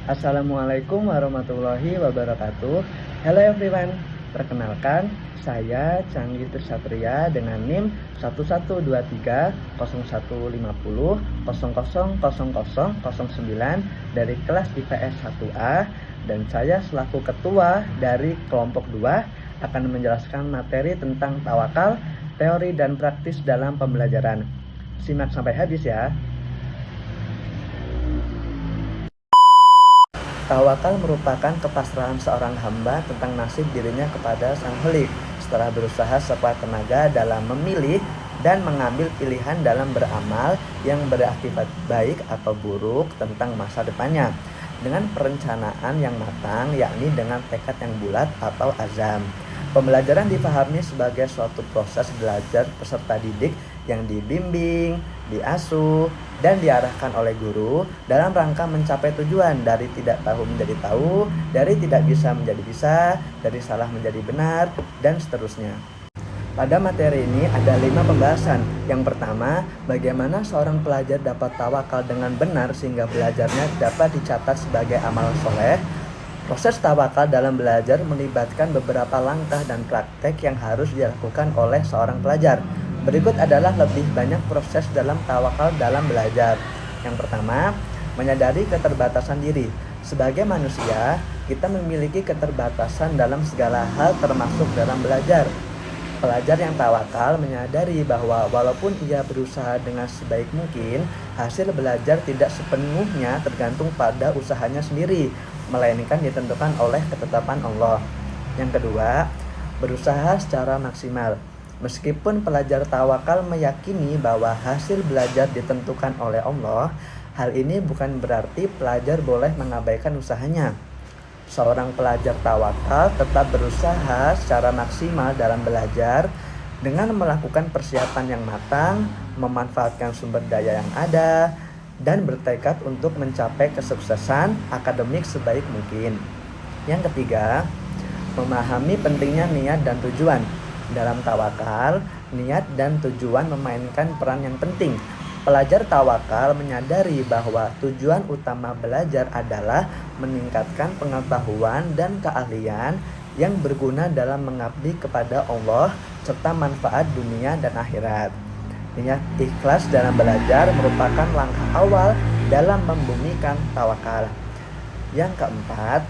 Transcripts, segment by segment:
Assalamualaikum warahmatullahi wabarakatuh. Hello everyone. Perkenalkan, saya Canggih Trisatria dengan NIM 11230150000009 dari kelas IPS 1A, dan saya selaku ketua dari kelompok 2 akan menjelaskan materi tentang tawakal, teori dan praktis dalam pembelajaran. Simak sampai habis ya. Tawakal merupakan kepasrahan seorang hamba tentang nasib dirinya kepada Sang Khalik setelah berusaha sekuat tenaga dalam memilih dan mengambil pilihan dalam beramal yang berakibat baik atau buruk tentang masa depannya dengan perencanaan yang matang, yakni dengan tekad yang bulat atau azam. Pembelajaran dipahami sebagai suatu proses belajar peserta didik yang dibimbing, diasuh, dan diarahkan oleh guru dalam rangka mencapai tujuan dari tidak tahu menjadi tahu, dari tidak bisa menjadi bisa, dari salah menjadi benar, dan seterusnya. Pada materi ini ada 5 pembahasan. Yang pertama, bagaimana seorang pelajar dapat tawakal dengan benar sehingga belajarnya dapat dicatat sebagai amal soleh. Proses tawakal dalam belajar melibatkan beberapa langkah dan praktek yang harus dilakukan oleh seorang pelajar. Berikut adalah lebih banyak proses dalam tawakal dalam belajar. Yang pertama, menyadari keterbatasan diri. Sebagai manusia, kita memiliki keterbatasan dalam segala hal termasuk dalam belajar. Pelajar yang tawakal menyadari bahwa walaupun ia berusaha dengan sebaik mungkin, hasil belajar tidak sepenuhnya tergantung pada usahanya sendiri, melainkan ditentukan oleh ketetapan Allah. Yang kedua, berusaha secara maksimal. Meskipun pelajar tawakal meyakini bahwa hasil belajar ditentukan oleh Allah, hal ini bukan berarti pelajar boleh mengabaikan usahanya. Seorang pelajar tawakal tetap berusaha secara maksimal dalam belajar dengan melakukan persiapan yang matang, memanfaatkan sumber daya yang ada, dan bertekad untuk mencapai kesuksesan akademik sebaik mungkin. Yang ketiga, memahami pentingnya niat dan tujuan. Dalam tawakal, niat dan tujuan memainkan peran yang penting. Pelajar tawakal menyadari bahwa tujuan utama belajar adalah meningkatkan pengetahuan dan keahlian yang berguna dalam mengabdi kepada Allah serta manfaat dunia dan akhirat. Niat ikhlas dalam belajar merupakan langkah awal dalam membumikan tawakal. Yang keempat,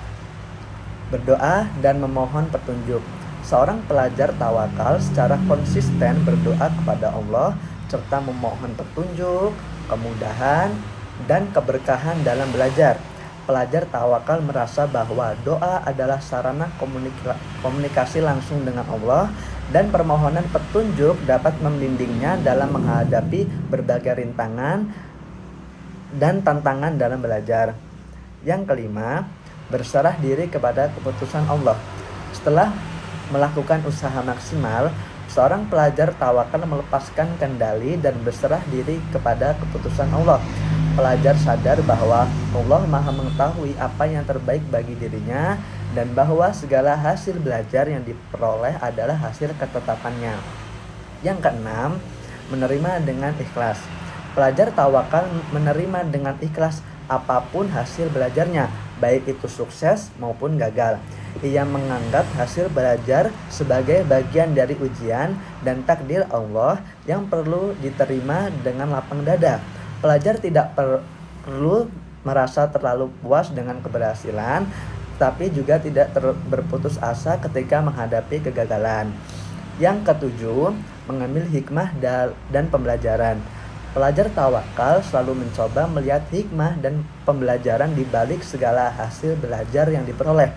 berdoa dan memohon petunjuk. Seorang pelajar tawakal secara konsisten berdoa kepada Allah serta memohon petunjuk, kemudahan, dan keberkahan dalam belajar. Pelajar tawakal merasa bahwa doa adalah sarana komunikasi langsung dengan Allah, dan permohonan petunjuk dapat membimbingnya dalam menghadapi berbagai rintangan dan tantangan dalam belajar. Yang kelima, berserah diri kepada keputusan Allah. Setelah melakukan usaha maksimal, seorang pelajar tawakal melepaskan kendali dan berserah diri kepada keputusan Allah. Pelajar sadar bahwa Allah Maha mengetahui apa yang terbaik bagi dirinya dan bahwa segala hasil belajar yang diperoleh adalah hasil ketetapannya. Yang keenam, menerima dengan ikhlas. Pelajar tawakal menerima dengan ikhlas apapun hasil belajarnya, baik itu sukses maupun gagal. Ia menganggap hasil belajar sebagai bagian dari ujian dan takdir Allah yang perlu diterima dengan lapang dada. Pelajar tidak perlu merasa terlalu puas dengan keberhasilan, tapi juga tidak berputus asa ketika menghadapi kegagalan. Yang ketujuh, mengambil hikmah dan pembelajaran. Pelajar tawakal selalu mencoba melihat hikmah dan pembelajaran di balik segala hasil belajar yang diperoleh.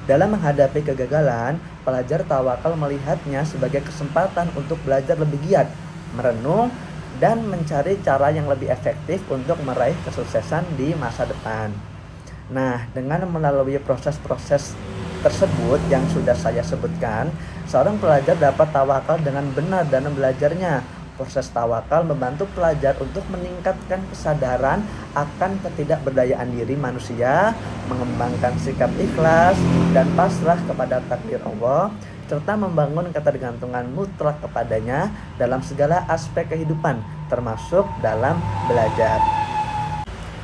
Dalam menghadapi kegagalan, pelajar tawakal melihatnya sebagai kesempatan untuk belajar lebih giat, merenung, dan mencari cara yang lebih efektif untuk meraih kesuksesan di masa depan. Nah, dengan melalui proses-proses tersebut yang sudah saya sebutkan, seorang pelajar dapat tawakal dengan benar dalam belajarnya. Proses tawakal membantu pelajar untuk meningkatkan kesadaran akan ketidakberdayaan diri manusia, mengembangkan sikap ikhlas dan pasrah kepada takdir Allah, serta membangun ketergantungan mutlak kepadanya dalam segala aspek kehidupan, termasuk dalam belajar.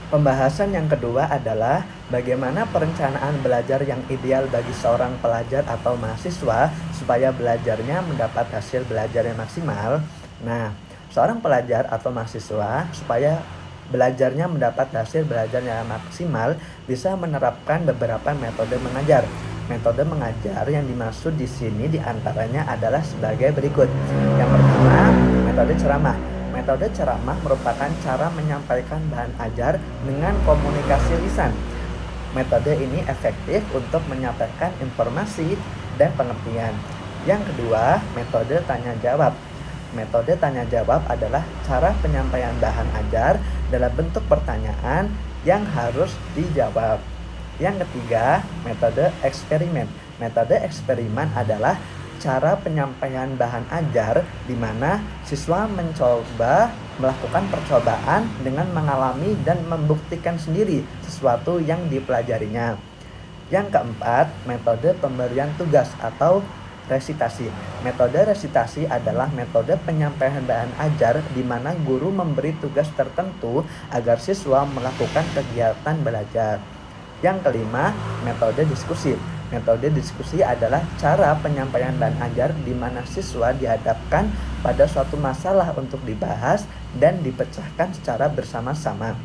Pembahasan yang kedua adalah bagaimana perencanaan belajar yang ideal bagi seorang pelajar atau mahasiswa supaya belajarnya mendapat hasil belajar yang maksimal. Nah, seorang pelajar atau mahasiswa supaya belajarnya mendapat hasil belajar yang maksimal bisa menerapkan beberapa metode mengajar. Metode mengajar yang dimaksud di sini diantaranya adalah sebagai berikut. Yang pertama, metode ceramah. Metode ceramah merupakan cara menyampaikan bahan ajar dengan komunikasi lisan. Metode ini efektif untuk menyampaikan informasi dan pengertian. Yang kedua, metode tanya jawab. Metode tanya jawab adalah cara penyampaian bahan ajar dalam bentuk pertanyaan yang harus dijawab. Yang ketiga, metode eksperimen. Metode eksperimen adalah cara penyampaian bahan ajar di mana siswa mencoba melakukan percobaan dengan mengalami dan membuktikan sendiri sesuatu yang dipelajarinya. Yang keempat, metode pemberian tugas atau resitasi. Metode resitasi adalah metode penyampaian bahan ajar di mana guru memberi tugas tertentu agar siswa melakukan kegiatan belajar. Yang kelima, metode diskusi. Metode diskusi adalah cara penyampaian bahan ajar di mana siswa dihadapkan pada suatu masalah untuk dibahas dan dipecahkan secara bersama-sama.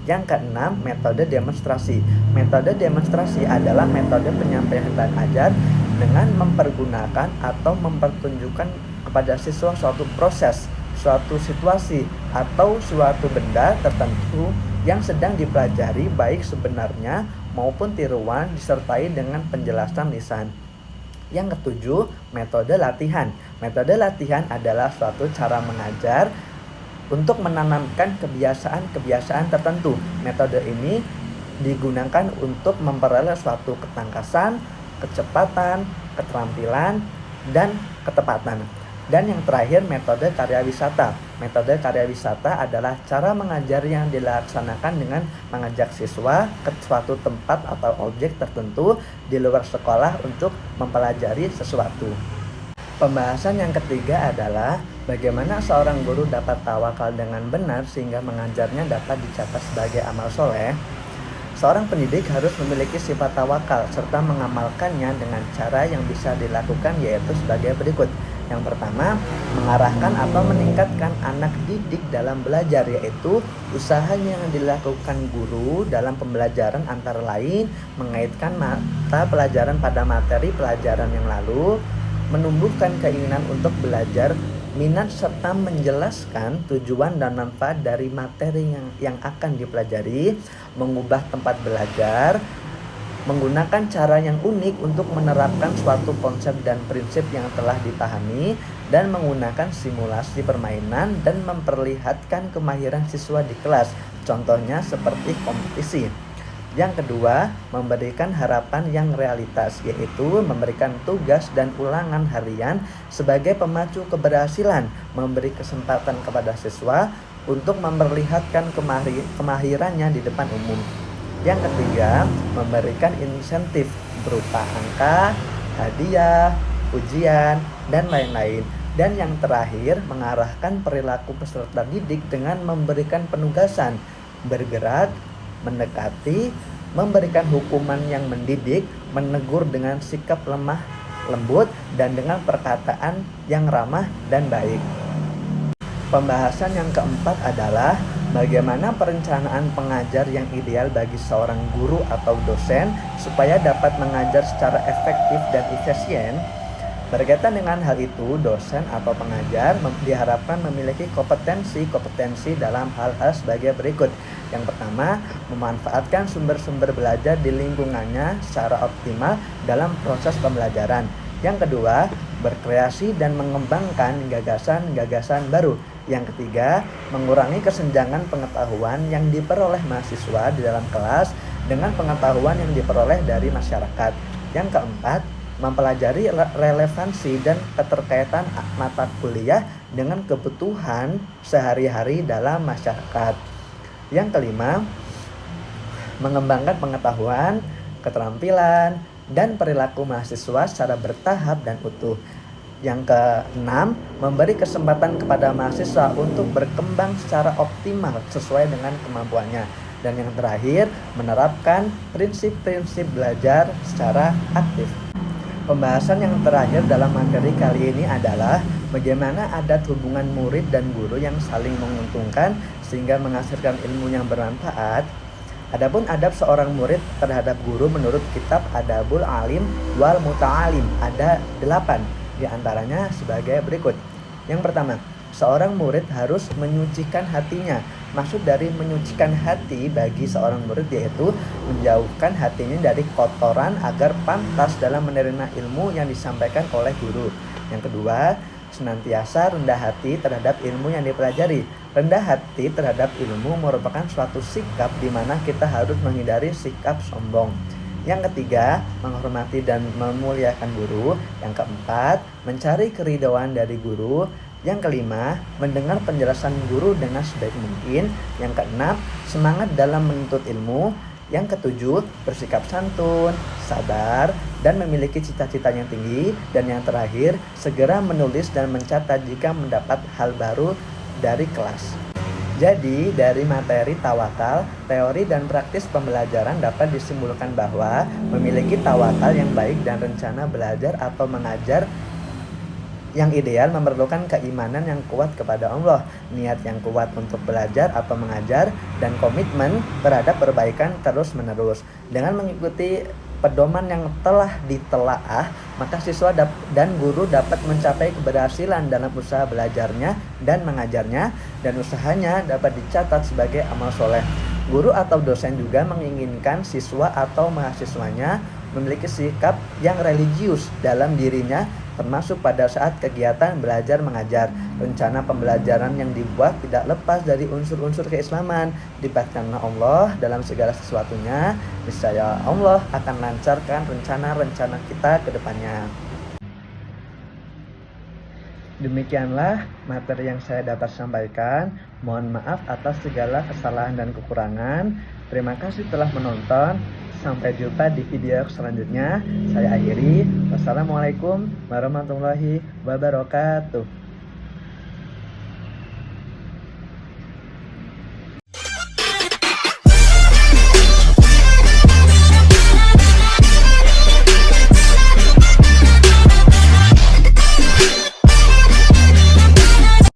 Yang keenam, metode demonstrasi. Metode demonstrasi adalah metode penyampaian bahan ajar dengan mempergunakan atau mempertunjukkan kepada siswa suatu proses, suatu situasi, atau suatu benda tertentu yang sedang dipelajari baik sebenarnya maupun tiruan disertai dengan penjelasan lisan. Yang ketujuh, metode latihan. Metode latihan adalah suatu cara mengajar untuk menanamkan kebiasaan-kebiasaan tertentu. Metode ini digunakan untuk memperoleh suatu ketangkasan, kecepatan, keterampilan, dan ketepatan. Dan yang terakhir, metode karya wisata. Metode karya wisata adalah cara mengajar yang dilaksanakan dengan mengajak siswa ke suatu tempat atau objek tertentu di luar sekolah untuk mempelajari sesuatu. Pembahasan yang ketiga adalah bagaimana seorang guru dapat tawakal dengan benar sehingga mengajarnya dapat dicatat sebagai amal soleh. Seorang pendidik harus memiliki sifat tawakal serta mengamalkannya dengan cara yang bisa dilakukan yaitu sebagai berikut. Yang pertama, mengarahkan atau meningkatkan anak didik dalam belajar, yaitu usaha yang dilakukan guru dalam pembelajaran antara lain mengaitkan mata pelajaran pada materi pelajaran yang lalu, menumbuhkan keinginan untuk belajar, minat serta menjelaskan tujuan dan manfaat dari materi yang akan dipelajari, mengubah tempat belajar, menggunakan cara yang unik untuk menerapkan suatu konsep dan prinsip yang telah dipahami, dan menggunakan simulasi permainan dan memperlihatkan kemahiran siswa di kelas, contohnya seperti kompetisi. Yang kedua, memberikan harapan yang realitas, yaitu memberikan tugas dan ulangan harian sebagai pemacu keberhasilan, memberi kesempatan kepada siswa untuk memperlihatkan kemahirannya di depan umum. Yang ketiga, memberikan insentif berupa angka, hadiah, ujian, dan lain-lain. Dan yang terakhir, mengarahkan perilaku peserta didik dengan memberikan penugasan, bergerak, mendekati, memberikan hukuman yang mendidik, menegur dengan sikap lemah lembut, dan dengan perkataan yang ramah dan baik. Pembahasan yang keempat adalah bagaimana perencanaan pengajar yang ideal bagi seorang guru atau dosen supaya dapat mengajar secara efektif dan efisien. Berkaitan dengan hal itu, dosen atau pengajar diharapkan memiliki kompetensi dalam hal-hal sebagai berikut. Yang pertama, memanfaatkan sumber-sumber belajar di lingkungannya secara optimal dalam proses pembelajaran. Yang kedua, berkreasi dan mengembangkan gagasan-gagasan baru. Yang ketiga, mengurangi kesenjangan pengetahuan yang diperoleh mahasiswa di dalam kelas dengan pengetahuan yang diperoleh dari masyarakat. Yang keempat, mempelajari relevansi dan keterkaitan mata kuliah dengan kebutuhan sehari-hari dalam masyarakat. Yang kelima, mengembangkan pengetahuan, keterampilan, dan perilaku mahasiswa secara bertahap dan utuh. Yang keenam, memberi kesempatan kepada mahasiswa untuk berkembang secara optimal sesuai dengan kemampuannya. Dan yang terakhir, menerapkan prinsip-prinsip belajar secara aktif. Pembahasan yang terakhir dalam materi kali ini adalah bagaimana adat hubungan murid dan guru yang saling menguntungkan sehingga menghasilkan ilmu yang bermanfaat. Adapun adab seorang murid terhadap guru menurut kitab Adabul Alim wal Muta'alim ada 8, diantaranya sebagai berikut. Yang pertama, seorang murid harus menyucikan hatinya. Maksud dari menyucikan hati bagi seorang murid yaitu menjauhkan hatinya dari kotoran agar pantas dalam menerima ilmu yang disampaikan oleh guru. Yang kedua, senantiasa rendah hati terhadap ilmu yang dipelajari. Rendah hati terhadap ilmu merupakan suatu sikap di mana kita harus menghindari sikap sombong. Yang ketiga, menghormati dan memuliakan guru. Yang keempat, mencari keridhaan dari guru. Yang kelima, mendengar penjelasan guru dengan sebaik mungkin. Yang keenam, semangat dalam menuntut ilmu. Yang ketujuh, bersikap santun, sabar, dan memiliki cita-cita yang tinggi. Dan yang terakhir, segera menulis dan mencatat jika mendapat hal baru dari kelas. Jadi, dari materi tawakal, teori dan praktis pembelajaran dapat disimpulkan bahwa memiliki tawakal yang baik dan rencana belajar atau mengajar yang ideal memerlukan keimanan yang kuat kepada Allah, niat yang kuat untuk belajar atau mengajar, dan komitmen terhadap perbaikan terus-menerus. Dengan mengikuti pedoman yang telah ditelaah, maka siswa dan guru dapat mencapai keberhasilan dalam usaha belajarnya dan mengajarnya, dan usahanya dapat dicatat sebagai amal soleh. Guru atau dosen juga menginginkan siswa atau mahasiswanya memiliki sikap yang religius dalam dirinya, termasuk pada saat kegiatan belajar mengajar. Rencana pembelajaran yang dibuat tidak lepas dari unsur-unsur keislaman. Dilibatkanlah Allah dalam segala sesuatunya, niscaya Allah akan lancarkan rencana-rencana kita ke depannya. Demikianlah materi yang saya dapat sampaikan. Mohon maaf atas segala kesalahan dan kekurangan. Terima kasih telah menonton. Sampai jumpa di video selanjutnya. Saya akhiri. Wassalamualaikum warahmatullahi wabarakatuh.